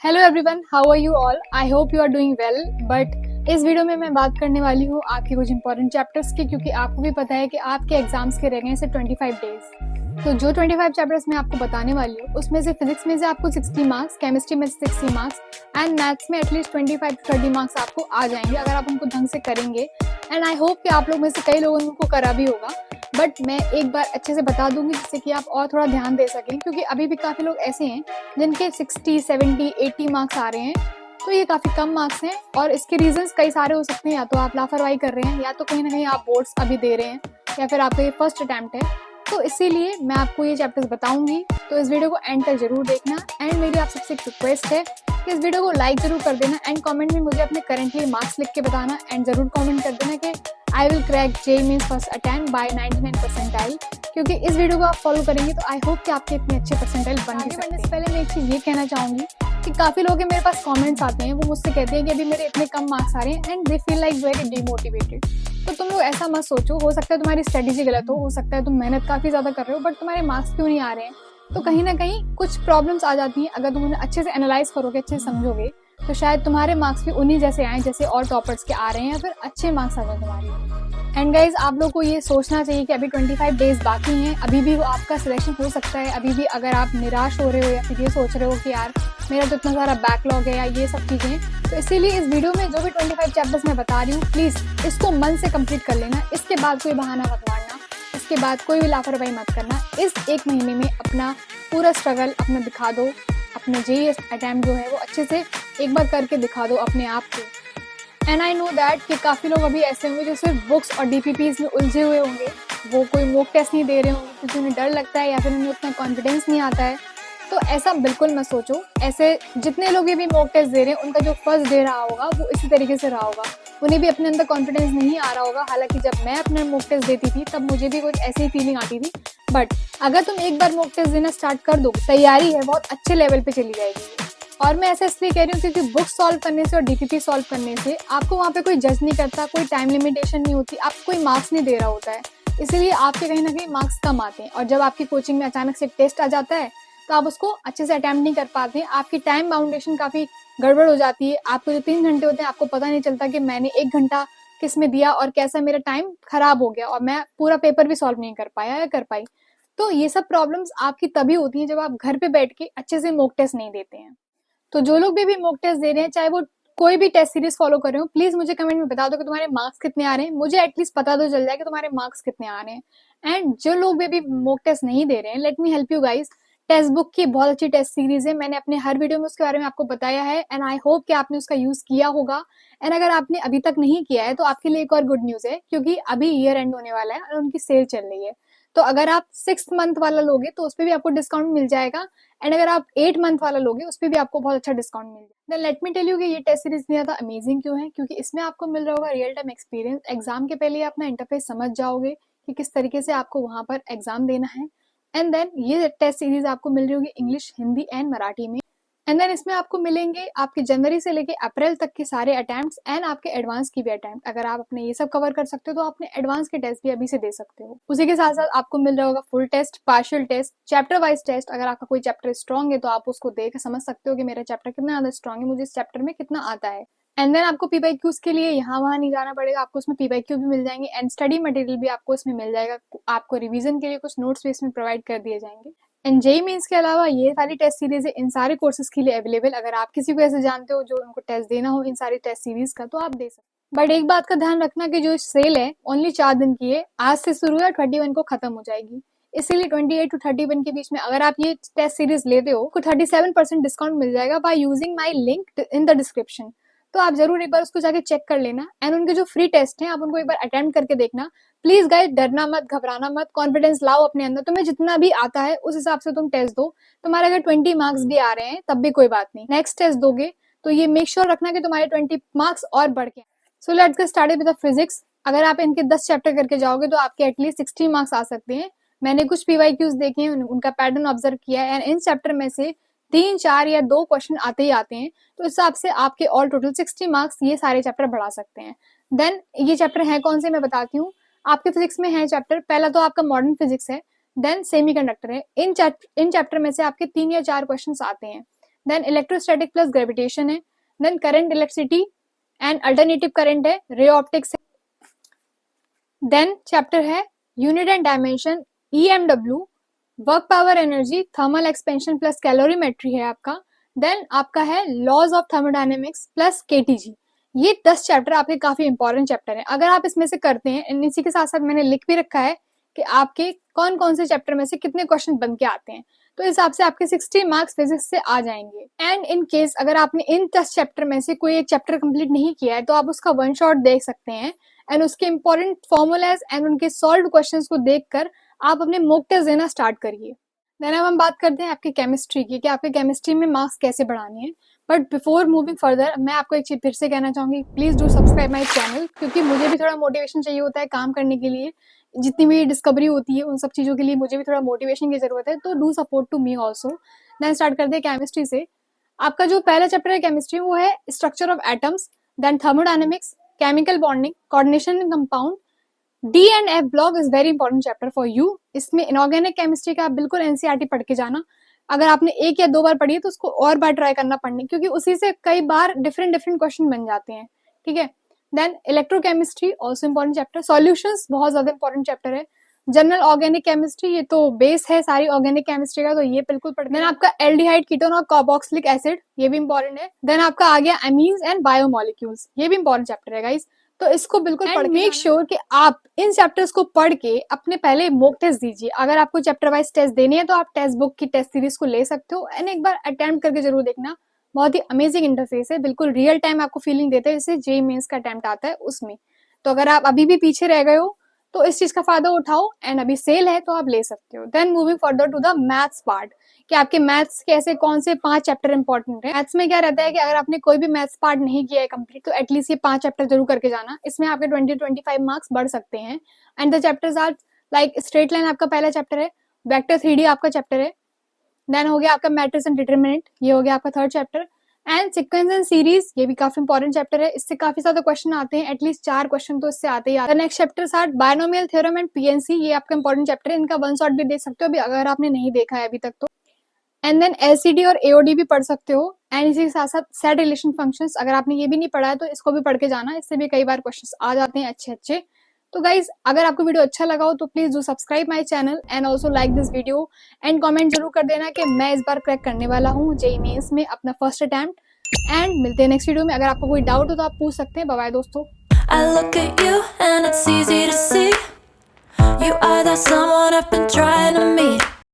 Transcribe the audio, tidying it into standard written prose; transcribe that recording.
Hello everyone, how are you all? I hope you are doing well. But इस video में मैं बात करने वाली हूँ आपके कुछ इंपॉर्टेंट चैप्टर्स की, क्योंकि आपको भी पता है कि आपके एग्जाम्स के रह गए हैं सिर्फ 25 डेज। तो जो 25 चैप्टर्स मैं आपको बताने वाली हूँ उसमें से फिजिक्स में से आपको 60 मार्क्स, केमिस्ट्री में 60 मार्क्स एंड मैथ्स में एटलीस्ट 25 to 30 मार्क्स आपको आ जाएंगे अगर आप उनको ढंग से करेंगे। एंड आई होप कि आप लोग में से कई लोगों ने उनको करा भी होगा, बट मैं एक बार अच्छे से बता दूंगी जिससे कि आप और थोड़ा ध्यान दे सकें, क्योंकि अभी भी काफ़ी लोग ऐसे हैं जिनके 60, 70, 80 मार्क्स आ रहे हैं। तो ये काफ़ी कम मार्क्स हैं और इसके रीजंस कई सारे हो सकते हैं। या तो आप लापरवाही कर रहे हैं, या तो कहीं ना कहीं आप बोर्ड्स अभी दे रहे हैं, या फिर आपका ये फर्स्ट अटैम्प्ट है। तो इसीलिए मैं आपको ये चैप्टर्स बताऊंगी, तो इस वीडियो को एंड तक जरूर देखना। एंड मेरी आप सबसे एक रिक्वेस्ट है कि इस वीडियो को लाइक जरूर कर देना एंड कमेंट में मुझे अपने करेंटली मार्क्स लिख के बताना एंड जरूर कमेंट कर देना कि I will crack JEE Mains first attempt bye 99 percentile. क्योंकि इस वीडियो को आप फॉलो करेंगे तो आई होप कि आपके इतने अच्छे परसेंटाइल बन भी सकते हैं। पहले मैं एक चीज़ ये कहना चाहूँगी कि काफ़ी लोग मेरे पास कमेंट्स आते हैं, वो मुझसे कहते हैं कि अभी मेरे इतने कम मार्क्स आ रहे हैं and they feel like very demotivated. तो तुम लोग ऐसा मत सोचो, हो सकता है तुम्हारी स्ट्रेटेजी गलत हो सकता है तुम मेहनत काफ़ी ज़्यादा कर रहे हो बट तुम्हारे मार्क्स क्यों नहीं आ रहे हैं। तो कहीं ना कहीं कुछ प्रॉब्लम्स आ जाती हैं। अगर तुम उन्हें अच्छे से एनालाइज करोगे, अच्छे से समझोगे, तो शायद तुम्हारे मार्क्स भी उन्हीं जैसे आए जैसे और टॉपर्स के आ रहे हैं, या फिर अच्छे मार्क्स आ जाए तुम्हारे। एंड गाइज, आप लोग को ये सोचना चाहिए कि अभी 25 डेज बाकी हैं, अभी भी आपका सिलेक्शन हो सकता है। अभी भी अगर आप निराश हो रहे हो या फिर ये सोच रहे हो कि यार मेरा तो इतना सारा बैकलॉग है या ये सब चीज़ें, तो इसीलिए इस वीडियो में जो भी 25 चैप्टर्स मैं बता रही हूँ, प्लीज़ इसको मन से कंप्लीट कर लेना। इसके बाद कोई बहाना मत मारना, इसके बाद कोई भी लापरवाही मत करना। इस एक महीने में अपना पूरा स्ट्रगल अपना दिखा दो, अपना JEE अटैम्प्ट जो है वो अच्छे से एक बार करके दिखा दो अपने आप को। एंड आई नो दैट कि काफ़ी लोग अभी ऐसे होंगे जो सिर्फ बुक्स और DPPs में उलझे हुए होंगे, वो कोई मॉक टेस्ट नहीं दे रहे होंगे क्योंकि उन्हें डर लगता है या फिर उन्हें उतना कॉन्फिडेंस नहीं आता है। तो ऐसा बिल्कुल मत सोचो। ऐसे जितने लोग भी मॉक टेस्ट दे रहे हैं उनका जो फर्स्ट डे रहा होगा वो इसी तरीके से रहा होगा, उन्हें भी अपने अंदर कॉन्फिडेंस नहीं आ रहा होगा। हालांकि जब मैं अपने मॉक टेस्ट देती थी तब मुझे भी कुछ ऐसी ही फीलिंग आती थी। बट अगर तुम एक बार मॉक टेस्ट देना स्टार्ट कर दो, तैयारी है बहुत अच्छे लेवल पे चली जाएगी। और मैं ऐसा इसलिए कह रही हूँ क्योंकि बुक सॉल्व करने से और DPP सॉल्व करने से आपको वहाँ पे कोई जज नहीं करता, कोई टाइम लिमिटेशन नहीं होती, आपको कोई मार्क्स नहीं दे रहा होता है, इसीलिए आपके कहीं ना कहीं मार्क्स कम आते हैं। और जब आपकी कोचिंग में अचानक से टेस्ट आ जाता है तो आप उसको अच्छे से अटैम्प्ट नहीं कर पाते हैं, आपकी टाइम बाउंडेशन काफ़ी गड़बड़ हो जाती है। आपको जो 3 घंटे होते हैं आपको पता नहीं चलता कि मैंने 1 घंटा किस में दिया और कैसा मेरा टाइम खराब हो गया और मैं पूरा पेपर भी सॉल्व नहीं कर पाया या कर पाई। तो ये सब प्रॉब्लम्स आपकी तभी होती हैं जब आप घर पे बैठ के अच्छे से मॉक टेस्ट नहीं देते हैं। तो जो लोग भी मॉक टेस्ट दे रहे हैं, चाहे वो कोई भी टेस्ट सीरीज फॉलो कर रहे हो, प्लीज मुझे कमेंट में बता दो कि तुम्हारे मार्क्स कितने आ रहे हैं। मुझे एटलीस्ट पता तो चल जाए कि तुम्हारे मार्क्स कितने आ रहे हैं। एंड जो लोग भी अभी मॉक टेस्ट नहीं दे रहे हैं, let me help you guys. Text book की बहुत अच्छी टेस्ट सीरीज है, मैंने अपने हर वीडियो में उसके बारे में आपको बताया है एंड आई होप कि आपने उसका यूज किया होगा। एंड अगर आपने अभी तक नहीं किया है तो आपके लिए एक और गुड न्यूज है, क्योंकि अभी ईयर एंड होने वाला है और उनकी सेल चल रही है। तो अगर आप 6 मंथ वाला लोगे तो उस पर भी आपको डिस्काउंट मिल जाएगा, एंड अगर आप 8 मंथ वाला लोगे उस पर भी आपको बहुत अच्छा डिस्काउंट मिल जाएगा। Then let me tell you कि ये टेस्ट सीरीज इतनी ज्यादा अमेजिंग क्यों है, क्योंकि इसमें आपको मिल रहा होगा रियल टाइम एक्सपीरियंस। एग्जाम के पहले अपना इंटरफेस समझ जाओगे कि किस तरीके से आपको वहां पर एग्जाम देना है। एंड देन ये टेस्ट सीरीज आपको मिल रही होगी इंग्लिश, हिंदी एंड मराठी में। एंड देन इसमें आपको मिलेंगे आपके जनवरी से लेके अप्रैल तक के सारे अटेम्प्ट्स एंड आपके एडवांस की भी अटेम्प्ट। अगर आप अपने ये सब कवर कर सकते हो तो अपने एडवांस के टेस्ट भी अभी से दे सकते हो। उसी के साथ साथ आपको मिल रहा होगा full test, partial test, chapter wise test. अगर आपका कोई चैप्टर स्ट्रॉन्ग है तो आप उसको देख समझ सकते हो कि मेरा चैप्टर कितना ज्यादा स्ट्रॉन्ग है, मुझे इस चैप्टर में कितना आता है। एंड देन आपको PYQs के लिए यहाँ वहाँ नहीं जाना पड़ेगा, आपको उसमें PYQ भी मिल जाएंगे एंड स्टडी मटेरियल भी आपको इसमें मिल जाएगा। आपको रिवीजन के लिए कुछ नोट्स भी इसमें प्रोवाइड कर दिए जाएंगे। एंड JEE मेंस के अलावा ये सारी टेस्ट सीरीज है इन सारे कोर्सेज के लिए अवेलेबल। अगर आप किसी को ऐसे जानते हो जो उनको टेस्ट देना हो इन सारी टेस्ट सीरीज का, तो आप दे सकते। बट एक बात का ध्यान रखना कि जो सेल है ओनली 4 दिन की है, आज से शुरू है, 21 को खत्म हो जाएगी। इसीलिए 28 to 31 के बीच में अगर आप ये टेस्ट सीरीज लेते हो तो 37% डिस्काउंट मिल जाएगा by using my link in the description. तो आप जरूर एक बार उसको जाके चेक कर लेना एंड उनके जो फ्री टेस्ट हैं आप उनको एक बार अटेम्प्ट करके देखना। प्लीज गाइस, डरना मत, घबराना मत, कॉन्फिडेंस लाओ अपने अंदर। तुम्हें जितना भी आता है उस हिसाब से तुम टेस्ट दो। तुम्हारे अगर 20 मार्क्स भी आ रहे हैं तब भी कोई बात नहीं, नेक्स्ट टेस्ट दोगे तो ये मेक श्योर रखना कि तुम्हारे 20 मार्क्स और बढ़ के। So let's get started with the physics. अगर आप इनके 10 चैप्टर करके जाओगे तो आपके एटलीस्ट 60 मार्क्स आ सकते हैं। मैंने कुछ PYQs देखे हैं, उनका पैटर्न ऑब्जर्व किया है एंड इन चैप्टर में से 3, 4 या 2 क्वेश्चन आते ही आते हैं। तो इस हिसाब से आपके ऑल टोटल 60 मार्क्स ये सारे चैप्टर बढ़ा सकते हैं। देन ये चैप्टर है कौन से मैं बताती हूँ। आपके फिजिक्स में है चैप्टर, पहला तो आपका मॉडर्न फिजिक्स है, देन सेमीकंडक्टर है। इन चैप्टर में से आपके 3 या 4 क्वेश्चन आते हैं। देन इलेक्ट्रोस्टैटिक प्लस ग्रेविटेशन है, then current electricity and alternative current है, रे ऑप्टिक्स है, देन चैप्टर है unit and dimension, EMW, work power energy, thermal expansion plus calorimetry है आपका, देन आपका है laws of thermodynamics plus KTG। ये 10 chapter आपके काफी इंपॉर्टेंट चैप्टर हैं। अगर आप इसमें से करते हैं, इसी के साथ साथ मैंने लिख भी रखा है कि आपके कौन कौन से चैप्टर में से कितने क्वेश्चन बन के आते हैं, तो इस हिसाब से आपके 60 मार्क्स फिजिक्स से आ जाएंगे। एंड इन केस अगर आपने इन 10 चैप्टर में से कोई एक चैप्टर कंप्लीट नहीं किया है तो आप उसका वन शॉट देख सकते हैं एंड उसके इंपॉर्टेंट फॉर्मूलाज एंड उनके सॉल्व क्वेश्चंस को देखकर आप अपने मॉक टेस्ट देना स्टार्ट करिए। देन अब हम बात करते हैं आपकी केमिस्ट्री की कि आपके केमिस्ट्री में मार्क्स कैसे बढ़ाने हैं। बट बिफोर मूविंग फर्दर मैं आपको एक चीज फिर से कहना चाहूंगी, please do subscribe my channel, क्योंकि मुझे भी थोड़ा मोटिवेशन चाहिए होता है काम करने के लिए। जितनी भी डिस्कवरी होती है उन सब चीजों के लिए मुझे भी थोड़ा मोटिवेशन की जरूरत है, तो do support to me also. Then start करते हैं केमिस्ट्री से। आपका जो पहला चैप्टर है केमिस्ट्री वो है structure of atoms, then thermodynamics, chemical bonding, coordination in compound. D and F block is very important chapter for you. इसमें इनऑर्गेनिक केमिस्ट्री का आप बिल्कुल NCERT पढ़ के जाना। अगर आपने एक या दो बार पढ़ी है तो उसको और बार ट्राई करना पढ़ने, क्योंकि उसी से कई बार डिफरेंट क्वेश्चन बन जाते हैं, ठीक है। Then electrochemistry also important chapter, solutions बहुत ज्यादा इंपॉर्टेंट चैप्टर है। जनरल ऑर्गेनिक केमिस्ट्री ये तो बेस है सारी ऑर्गेनिक केमिस्ट्री का, तो ये बिल्कुल पढ़ना। देन आपका एल्डिहाइड, कीटोन और कार्बोक्सिलिक एसिड, ये भी इंपॉर्टेंट है। देन आपका आ गया एमीन्स एंड बायोमोलिक्यूल्स, ये भी इंपॉर्टेंट चैप्टर है गाइस, तो इसको बिल्कुल पढ़ के मेक श्योर कि आप इन चैप्टर्स को पढ़ के अपने पहले मॉक टेस्ट दीजिए। अगर आपको चैप्टर वाइज टेस्ट देने हैं तो आप टेक्स्ट बुक की टेस्ट सीरीज को ले सकते हो एंड एक बार अटेम्प्ट करके जरूर देखना। बहुत ही अमेजिंग इंटरफेस है, बिल्कुल रियल टाइम आपको फीलिंग देता है जैसे JEE मेंस का अटेम्प्ट आता है उसमें। तो अगर आप अभी भी पीछे रह गए हो तो इस चीज का फायदा उठाओ एंड अभी सेल है तो आप ले सकते हो। Then moving further to the maths part कि आपके मैथ्स के ऐसे कौन से 5 चैप्टर इंपॉर्टेंट है। मैथ्स में क्या रहता है कि अगर आपने कोई भी मैथ्स पार्ट नहीं किया है कंप्लीट तो एटलीस्ट ये 5 चैप्टर जरूर करके जाना। इसमें आपके 20-25 मार्क्स बढ़ सकते हैं। And the chapters are like straight line आपका पहला चैप्टर है, वेक्टर 3D आपका चैप्टर है, देन हो गया आपका मैट्रिक्स एंड डिटरमिनेंट, ये हो गया आपका third chapter, and sequence and series, ये भी काफी इंपॉर्टेंट चैप्टर है। इससे काफी ज्यादा क्वेश्चन आते हैं, एटलीस्ट 4 क्वेश्चन तो इससे आते ही आते हैं। Next chapter are binomial theorem and PNC, ये आपका इंपॉर्टेंट चैप्टर है। इनका वन शॉट भी देख सकते हो अभी अगर आपने नहीं देखा है अभी तक तो। एंड देन LCD और AOD भी पढ़ सकते हो एंड इसी के साथ साथ सेट रिलेशन फंक्शंस, अगर आपने ये भी नहीं पढ़ा है तो इसको भी पढ़ के जाना, इससे भी कई बार क्वेश्चंस आ जाते हैं अच्छे। तो गाइज अगर आपको वीडियो अच्छा लगा हो तो please do subscribe my channel and also like this video and comment जरूर कर देना कि मैं इस बार क्रैक करने वाला हूँ JEE मेंस में अपना फर्स्ट अटेम्प्ट। एंड मिलते हैं नेक्स्ट वीडियो में। अगर आपको कोई डाउट हो तो आप पूछ सकते हैं। बाय बाय दोस्तों। I look at you and it's easy to see you are that someone I've been trying to meet.